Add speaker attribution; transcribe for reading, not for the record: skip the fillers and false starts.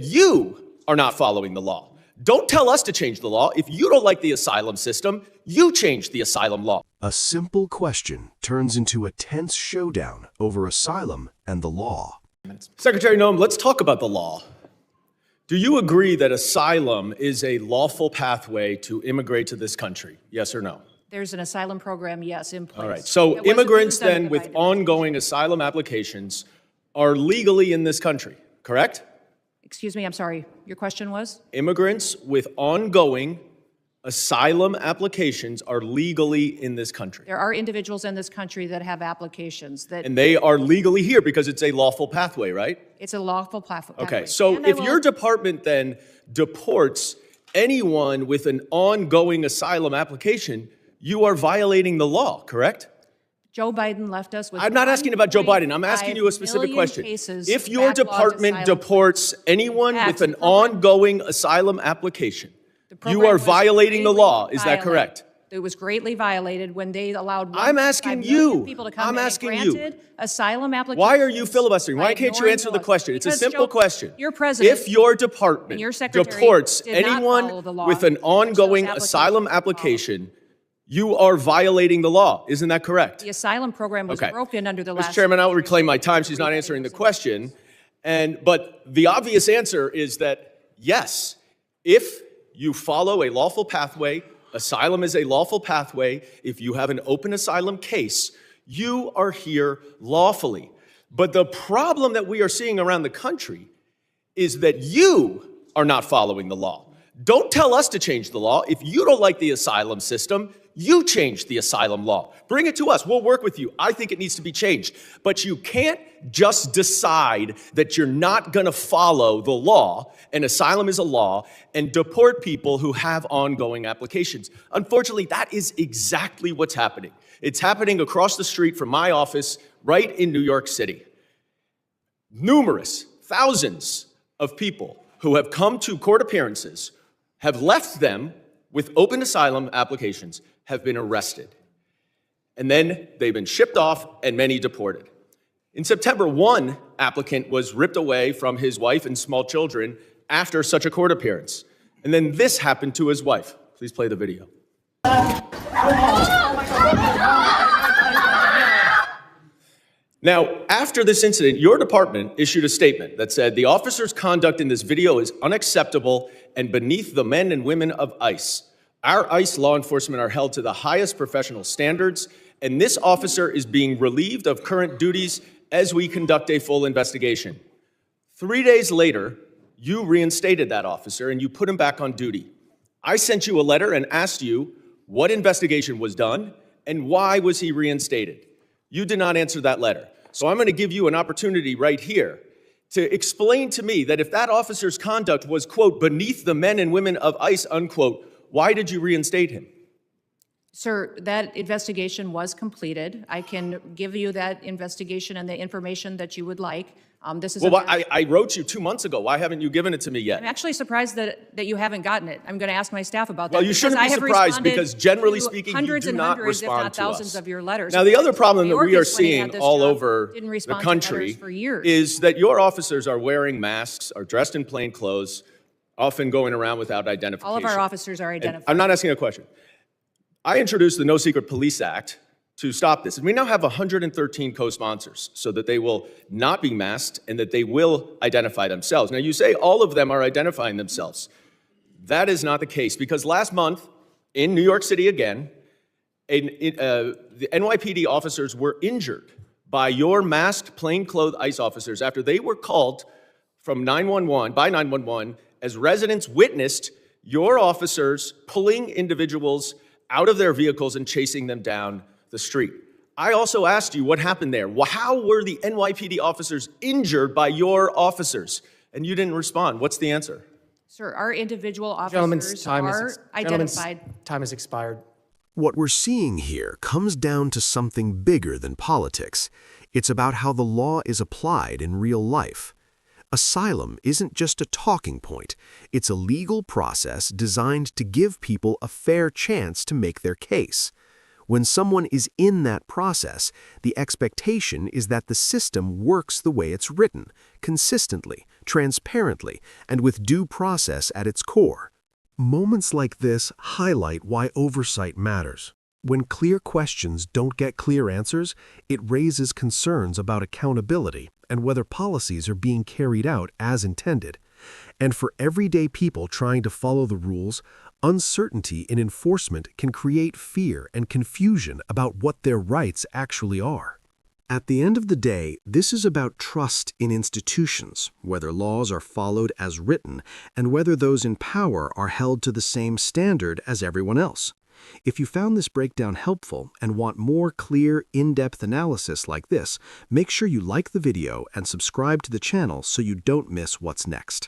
Speaker 1: You are not following the law. Don't tell us to change the law. If you don't like the asylum system, you change the asylum law.
Speaker 2: A simple question turns into a tense showdown over asylum and the law.
Speaker 1: Secretary Noem, let's talk about the law. Do you agree that asylum is a lawful pathway to immigrate to this country? Yes or no?
Speaker 3: There's an asylum program, yes, in place.
Speaker 1: All right. So immigrants then with ongoing asylum applications are legally in this country, correct?
Speaker 3: Excuse me, I'm sorry. Your question was?
Speaker 1: Immigrants with ongoing asylum applications are legally in this country.
Speaker 3: There are individuals in this country that have applications that...
Speaker 1: And they are legally here because it's a lawful pathway, right?
Speaker 3: It's a lawful pathway.
Speaker 1: Okay, so if your department then deports anyone with an ongoing asylum application, you are violating the law, correct?
Speaker 3: Joe Biden left us with...
Speaker 1: I'm not asking about Joe Biden. I'm asking you a specific question. If your department deports anyone with an ongoing asylum application, you are violating the law. Is that correct?
Speaker 3: It was greatly violated when they allowed people to come in and granted asylum applications.
Speaker 1: Why are you filibustering? Why can't you answer the question? It's a simple question.
Speaker 3: Your president,
Speaker 1: if your department deports anyone with an ongoing asylum application, you are violating the law. Isn't that correct?
Speaker 3: The asylum program was broken under the last...
Speaker 1: Mr. Chairman, I'll reclaim my time. She's not answering the question. But the obvious answer is that, yes, if you follow a lawful pathway, asylum is a lawful pathway. If you have an open asylum case, you are here lawfully. But the problem that we are seeing around the country is that you are not following the law. Don't tell us to change the law. If you don't like the asylum system, you change the asylum law. Bring it to us. We'll work with you. I think it needs to be changed. But you can't just decide that you're not going to follow the law, and asylum is a law, and deport people who have ongoing applications. Unfortunately, that is exactly what's happening. It's happening across the street from my office right in New York City. Numerous, thousands of people who have come to court appearances have left them with open asylum applications, have been arrested. And then they've been shipped off and many deported. In September, one applicant was ripped away from his wife and small children after such a court appearance. And then this happened to his wife. Please play the video. Now, after this incident, your department issued a statement that said, the officer's conduct in this video is unacceptable and beneath the men and women of ICE. Our ICE law enforcement are held to the highest professional standards, and this officer is being relieved of current duties as we conduct a full investigation. 3 days later, you reinstated that officer and you put him back on duty. I sent you a letter and asked you what investigation was done and why was he reinstated. You did not answer that letter. So I'm going to give you an opportunity right here to explain to me that if that officer's conduct was, quote, beneath the men and women of ICE, unquote, why did you reinstate him?
Speaker 3: Sir, that investigation was completed. I can give you that investigation and the information that you would like. This is
Speaker 1: I wrote you 2 months ago. Why haven't you given it to me yet?
Speaker 3: I'm actually surprised that you haven't gotten it. I'm going to ask my staff about that.
Speaker 1: Well, you shouldn't be surprised because generally speaking, you do not respond to us.
Speaker 3: If not thousands of your letters.
Speaker 1: Now, the other problem that we are seeing all over the country is that your officers are wearing masks, are dressed in plain clothes, often going around without identification.
Speaker 3: All of our officers are identified.
Speaker 1: I'm not asking a question. I introduced the No Secret Police Act to stop this. And we now have 113 co-sponsors so that they will not be masked and that they will identify themselves. Now, you say all of them are identifying themselves. That is not the case because last month in New York City again, the NYPD officers were injured by your masked plainclothes ICE officers after they were called from 911 as residents witnessed your officers pulling individuals out of their vehicles and chasing them down the street. I also asked you what happened there. How were the NYPD officers injured by your officers? And you didn't respond. What's the answer?
Speaker 3: Sir, our individual officers are identified.
Speaker 4: Time has expired.
Speaker 2: What we're seeing here comes down to something bigger than politics. It's about how the law is applied in real life. Asylum isn't just a talking point. It's a legal process designed to give people a fair chance to make their case. When someone is in that process, the expectation is that the system works the way it's written, consistently, transparently, and with due process at its core. Moments like this highlight why oversight matters. When clear questions don't get clear answers, it raises concerns about accountability and whether policies are being carried out as intended. And for everyday people trying to follow the rules, uncertainty in enforcement can create fear and confusion about what their rights actually are. At the end of the day, this is about trust in institutions, whether laws are followed as written, and whether those in power are held to the same standard as everyone else. If you found this breakdown helpful and want more clear, in-depth analysis like this, make sure you like the video and subscribe to the channel so you don't miss what's next.